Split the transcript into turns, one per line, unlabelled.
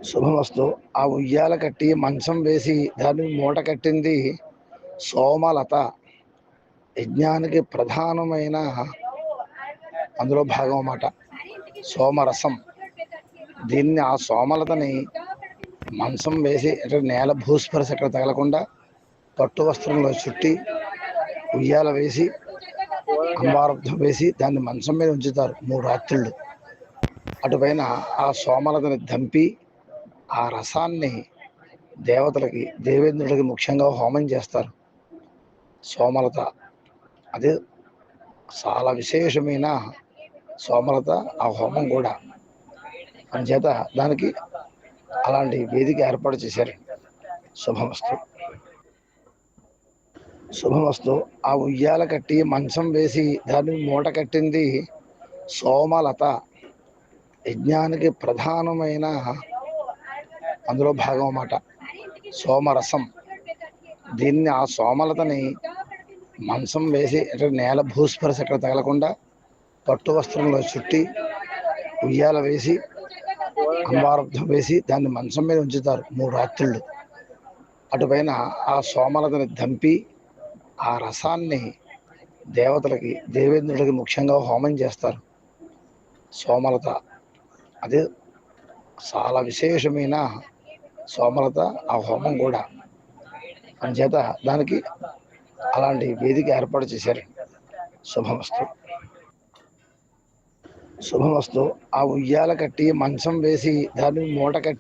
శుభమస్తు. ఆ ఉయ్యాల కట్టి మంచం వేసి దాన్ని మూట కట్టింది సోమలత. యజ్ఞానికి ప్రధానమైన అందులో భాగం అన్నమాట. సోమరసం. దీన్ని ఆ సోమలతని మంచం వేసి అంటే నేల భూస్పర్శ ఎక్కడ తగలకుండా పట్టు వస్త్రంలో చుట్టి ఉయ్యాల వేసి అంబారబ్ధం వేసి దాన్ని మంచం మీద ఉంచుతారు 3 రాత్రుళ్ళు. అటుపైన ఆ సోమలతని దంపి ఆ రసాన్ని దేవతలకి దేవేంద్రుడికి ముఖ్యంగా హోమం చేస్తారు. సోమలత అదే చాలా విశేషమైన సోమలత ఆ హోమం కూడా. అందుచేత దానికి అలాంటి వేదిక ఏర్పాటు చేశారు. శుభమస్తు. శుభమస్తు. ఆ ఉయ్యాల కట్టి మంచం వేసి దాన్ని మూట కట్టింది సోమలత. యజ్ఞానికి ప్రధానమైన అందులో భాగం అన్నమాట. సోమరసం. దీన్ని ఆ సోమలతని మంచం వేసి అంటే నేల భూస్పర్శ ఎక్కడ తగలకుండా పట్టు వస్త్రంలో చుట్టి ఉయ్యాల వేసి అంబారబ్ధం వేసి దాన్ని మంచం మీద ఉంచుతారు 3 రాత్రుళ్ళు. అటుపైన ఆ సోమలతని దంపి ఆ రసాన్ని దేవతలకి దేవేంద్రుడికి ముఖ్యంగా హోమం చేస్తారు. సోమలత అదే చాలా విశేషమైన సోమలత ఆ హోమం కూడా. అందుచేత దానికి అలాంటి వేదిక ఏర్పాటు చేశారు. శుభమస్తు. శుభమస్తు. ఆ ఉయ్యాల కట్టి మంచం వేసి దాన్ని మూట కట్టి